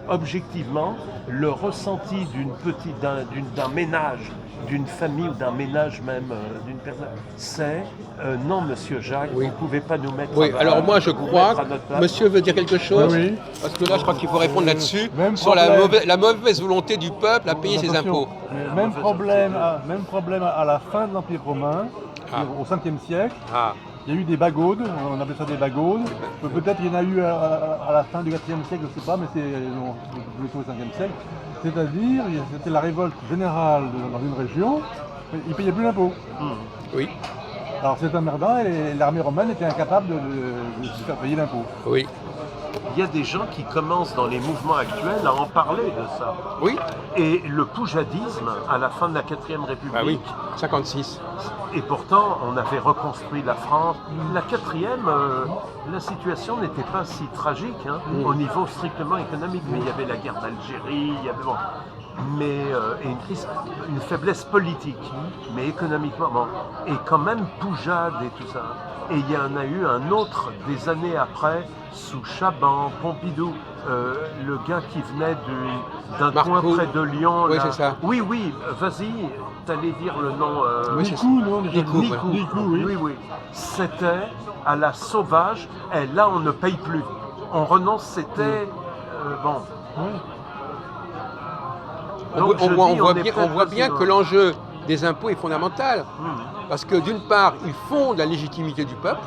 objectivement, le ressenti d'un ménage, d'une famille ou d'un ménage même, d'une personne, c'est non, monsieur Jacques, Oui. vous ne pouvez pas nous mettre, Oui, alors moi je vous crois mettre à notre que place. monsieur veut dire quelque chose, Oui, oui. parce que là je crois qu'il faut répondre là-dessus, Même sur problème. la mauvaise volonté du peuple à payer ses Attention, impôts. mais même problème à la fin de l'Empire romain, Ah. au 5e siècle. Ah, Il y a eu des bagaudes, on appelle ça des bagaudes. Peut-être il y en a eu à la fin du 4e siècle, je ne sais pas, mais c'est plutôt au 5e siècle. C'est-à-dire, c'était la révolte générale dans une région, ils ne payaient plus d'impôts. oui, Alors c'est emmerdant et l'armée romaine était incapable de se faire payer d'impôts. oui, Il y a des gens qui commencent dans les mouvements actuels à en parler de ça. oui, Et le poujadisme, à la fin de la 4ème République, bah oui, 56. et pourtant on avait reconstruit la France. La 4ème, la situation n'était pas si tragique au niveau strictement économique, mais il y avait la guerre d'Algérie, il y avait et une faiblesse politique, mais économiquement, et quand même Poujade et tout ça. Et il y en a eu un autre des années après, sous Chaban, Pompidou, le gars qui venait d'un coin près de Lyon. Oui, là. c'est ça. Oui, vas-y, t'allais dire le nom. Oui, c'est ça. Nikou, non, Nikou, oui. C'était à la sauvage, et là on ne paye plus. On renonce, c'était... bon. Oui. Donc, On voit bien que l'enjeu des impôts est fondamental. Parce que d'une part, ils fondent la légitimité du peuple.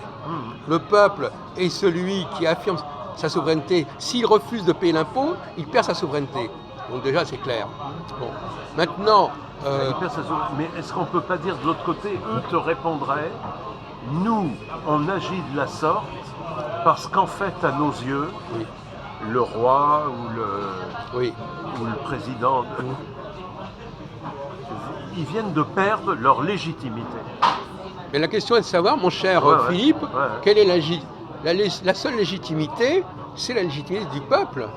Le peuple est celui qui affirme sa souveraineté. S'il refuse de payer l'impôt, il perd sa souveraineté. Donc déjà, c'est clair. Bon. Maintenant... Mais est-ce qu'on ne peut pas dire de l'autre côté, eux te répondraient, nous, on agit de la sorte parce qu'en fait, à nos yeux, Oui. le roi ou le président, ils viennent de perdre leur légitimité. Mais la question est de savoir, mon cher Philippe, quelle est la seule légitimité, c'est la légitimité du peuple.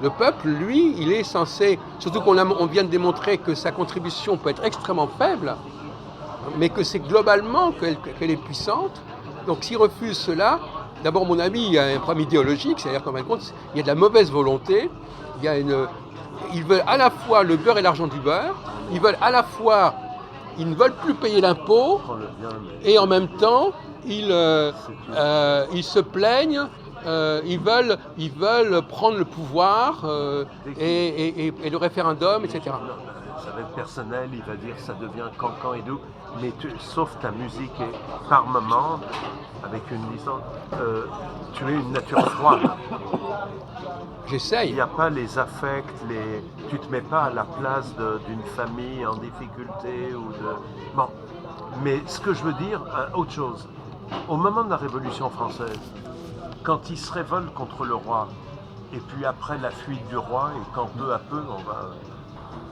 Le peuple, lui, il est censé, surtout qu'on vient de démontrer que sa contribution peut être extrêmement faible, mais que c'est globalement qu'elle est puissante. Donc s'il refuse cela, d'abord mon ami, il y a un problème idéologique, c'est-à-dire qu'en fin de compte, il y a de la mauvaise volonté, ils veulent à la fois le beurre et l'argent du beurre, ils ne veulent plus payer l'impôt, et en même temps, ils se plaignent, ils veulent prendre le pouvoir et le référendum, etc. Ça va être personnel, il va dire ça devient cancan et doux, mais sauf ta musique et par moment, avec une licence, tu es une nature froide. J'essaye. Il n'y a pas les affects, tu ne te mets pas à la place d'une famille en difficulté Bon, mais ce que je veux dire, autre chose. Au moment de la Révolution française, quand ils se révoltent contre le roi, et puis après la fuite du roi, et quand peu à peu,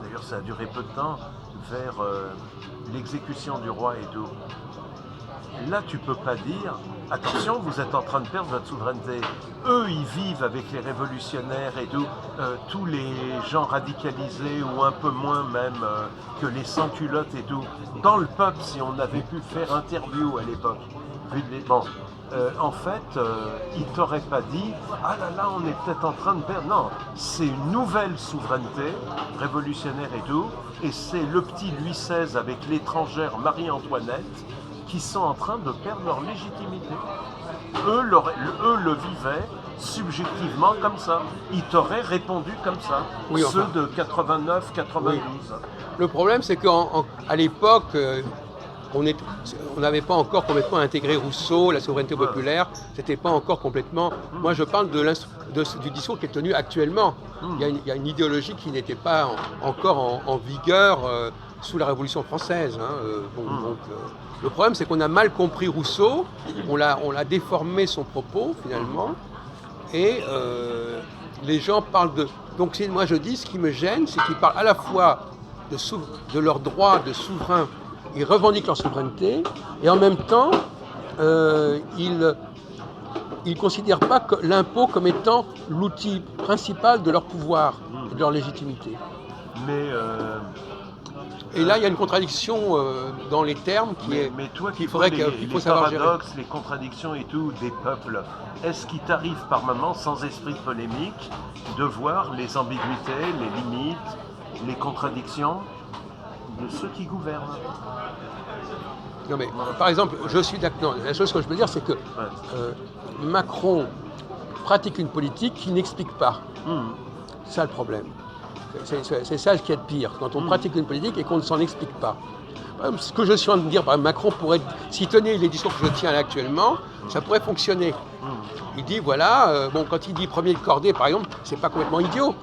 d'ailleurs ça a duré peu de temps, vers l'exécution du roi et tout, là tu peux pas dire, attention, vous êtes en train de perdre votre souveraineté. Eux, ils vivent avec les révolutionnaires et tout, tous les gens radicalisés, ou un peu moins même que les sans-culottes et tout. Dans le peuple, si on avait pu faire interview à l'époque, en fait, ils t'auraient pas dit « Ah là là, on est peut-être en train de perdre ». Non, c'est une nouvelle souveraineté, révolutionnaire et tout, et c'est le petit Louis XVI avec l'étrangère Marie-Antoinette qui sont en train de perdre leur légitimité. Eux le vivaient subjectivement comme ça. Ils t'auraient répondu comme ça, ceux de 89, 92. Oui. Le problème, c'est qu'à l'époque, on n'avait pas encore complètement intégré Rousseau, la souveraineté populaire, c'était pas encore complètement... Moi, je parle du discours qui est tenu actuellement. Il y a une idéologie qui n'était pas encore en vigueur sous la Révolution française. Le problème, c'est qu'on a mal compris Rousseau, on a déformé son propos, finalement, et les gens parlent de... Donc, moi, je dis, ce qui me gêne, c'est qu'ils parlent à la fois de leur droit de souverain. Ils revendiquent leur souveraineté et en même temps, ils ne considèrent pas l'impôt comme étant l'outil principal de leur pouvoir et de leur légitimité. Mais Et là, il y a une contradiction dans les termes Mais toi qu'il qui faudrait vois qu'il les faut savoir gérer. paradoxes, les contradictions et tout des peuples, est-ce qu'il t'arrive par moments, sans esprit de polémique, de voir les ambiguïtés, les limites, les contradictions de ceux qui gouvernent? Non mais, par exemple, je suis d'accord. Non, la chose que je veux dire, c'est que Macron pratique une politique qu'il n'explique pas. C'est ça le problème. C'est ça qui est de pire, quand on pratique une politique et qu'on ne s'en explique pas. Ce que je suis en train de dire, Macron pourrait, s'il tenait les discours que je tiens là actuellement, ça pourrait fonctionner. Il dit, voilà, bon, quand il dit premier de cordée, par exemple, c'est pas complètement idiot.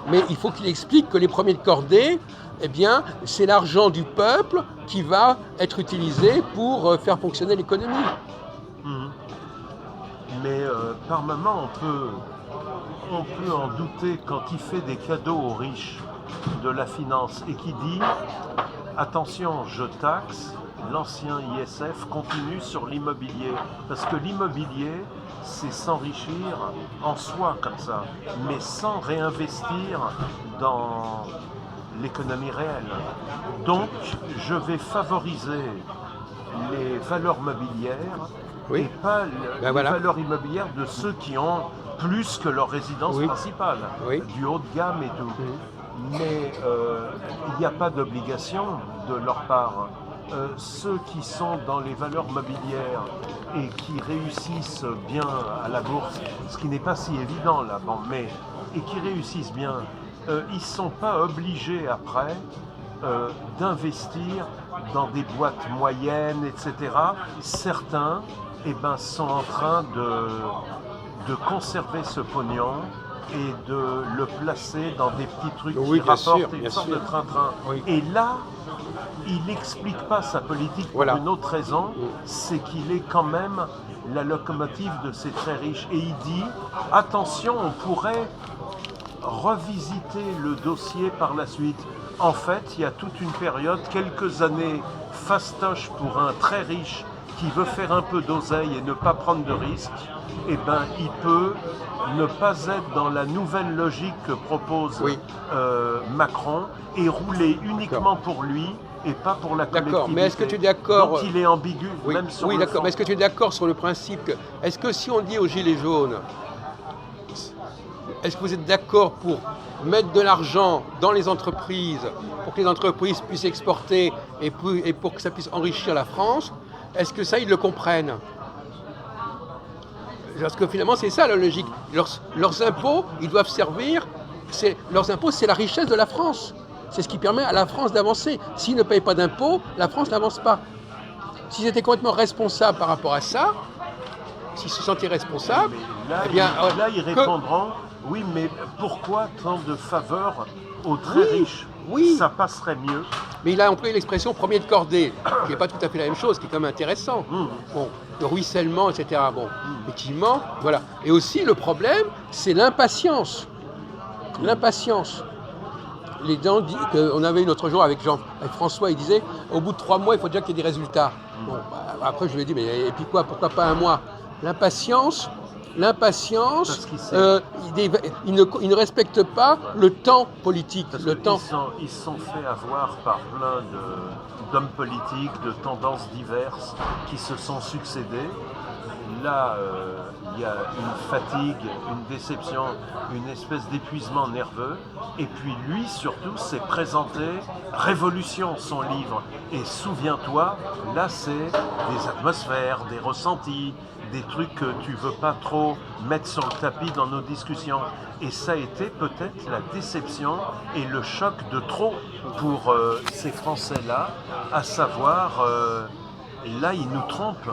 Mais il faut qu'il explique que les premiers de cordée, eh bien, c'est l'argent du peuple qui va être utilisé pour faire fonctionner l'économie. Mais par moment, on peut en douter quand il fait des cadeaux aux riches de la finance et qui dit attention, je taxe, l'ancien ISF continue sur l'immobilier. Parce que l'immobilier, c'est s'enrichir en soi comme ça, mais sans réinvestir dans l'économie réelle. Donc, je vais favoriser les valeurs mobilières Oui. et pas les voilà. valeurs immobilières de ceux qui ont plus que leur résidence principale, du haut de gamme et tout. Mais il n'y a pas d'obligation de leur part. Ceux qui sont dans les valeurs mobilières et qui réussissent bien à la bourse, ce qui n'est pas si évident là, bon, mais et qui réussissent bien, ils ne sont pas obligés après d'investir dans des boîtes moyennes, etc. Certains sont en train de conserver ce pognon et de le placer dans des petits trucs qui rapportent une sorte de train-train. Oui. Et là, il n'explique pas sa politique pour une autre raison, c'est qu'il est quand même la locomotive de ces très riches. Et il dit, attention, on pourrait revisiter le dossier par la suite. En fait, il y a toute une période, quelques années fastoche pour un très riche qui veut faire un peu d'oseille et ne pas prendre de risques, il peut ne pas être dans la nouvelle logique que propose Macron et rouler uniquement pour lui et pas pour la collectivité. D'accord, mais est-ce que tu es d'accord? Donc il est ambigu, même sur le d'accord, fond. mais est-ce que tu es d'accord sur le principe que, est-ce que si on dit aux Gilets jaunes, est-ce que vous êtes d'accord pour mettre de l'argent dans les entreprises, pour que les entreprises puissent exporter et pour que ça puisse enrichir la France? Est-ce que ça, ils le comprennent? Parce que finalement, c'est ça la logique. Leurs impôts, ils doivent servir, leurs impôts, c'est la richesse de la France. C'est ce qui permet à la France d'avancer. S'ils ne payent pas d'impôts, la France n'avance pas. S'ils étaient complètement responsables par rapport à ça, s'ils se sentaient responsables, là, ils répondront, oui, mais pourquoi tant de faveurs aux très riches? Ça passerait mieux. Mais il a employé l'expression premier de cordée, qui n'est pas tout à fait la même chose, qui est quand même intéressant. Bon, le ruissellement, etc. Bon, effectivement, voilà. Et aussi, le problème, c'est l'impatience. L'impatience. Les gens disent qu'on avait une autre jour avec François, il disait, au bout de 3 mois, il faut déjà qu'il y ait des résultats. Bon, après, je lui ai dit, mais et puis quoi, pourquoi pas 1 mois? L'impatience, il ne respecte pas le temps politique. Ils se sont fait avoir par plein d'hommes politiques, de tendances diverses qui se sont succédés. Là, il y a une fatigue, une déception, une espèce d'épuisement nerveux. Et puis lui, surtout, s'est présenté Révolution, son livre. Et souviens-toi, là, c'est des atmosphères, des ressentis, des trucs que tu veux pas trop mettre sur le tapis dans nos discussions. Et ça a été peut-être la déception et le choc de trop pour ces Français-là, à savoir, là, ils nous trompent.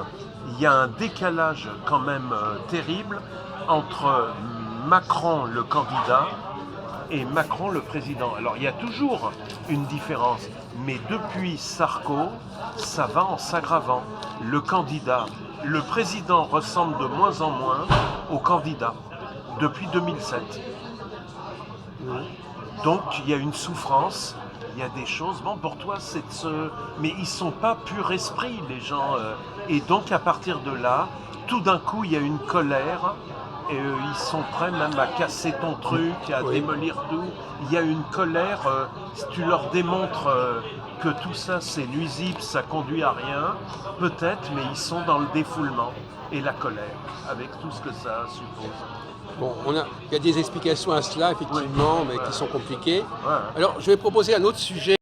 Il y a un décalage quand même terrible entre Macron, le candidat, et Macron, le président. Alors, il y a toujours une différence, mais depuis Sarko, ça va en s'aggravant. Le président ressemble de moins en moins au candidat, depuis 2007. Donc, il y a une souffrance, il y a des choses, bon, pour toi, c'est de se... Mais ils ne sont pas pur esprit, les gens. Et donc, à partir de là, tout d'un coup, il y a une colère et ils sont prêts même à casser ton truc, à Oui. démolir tout. Il y a une colère, si tu leur démontres que tout ça c'est nuisible, ça conduit à rien, peut-être, mais ils sont dans le défoulement et la colère, avec tout ce que ça suppose. Bon, il y a des explications à cela, effectivement, mais Ouais. qui sont compliquées. Ouais. Alors, je vais proposer un autre sujet.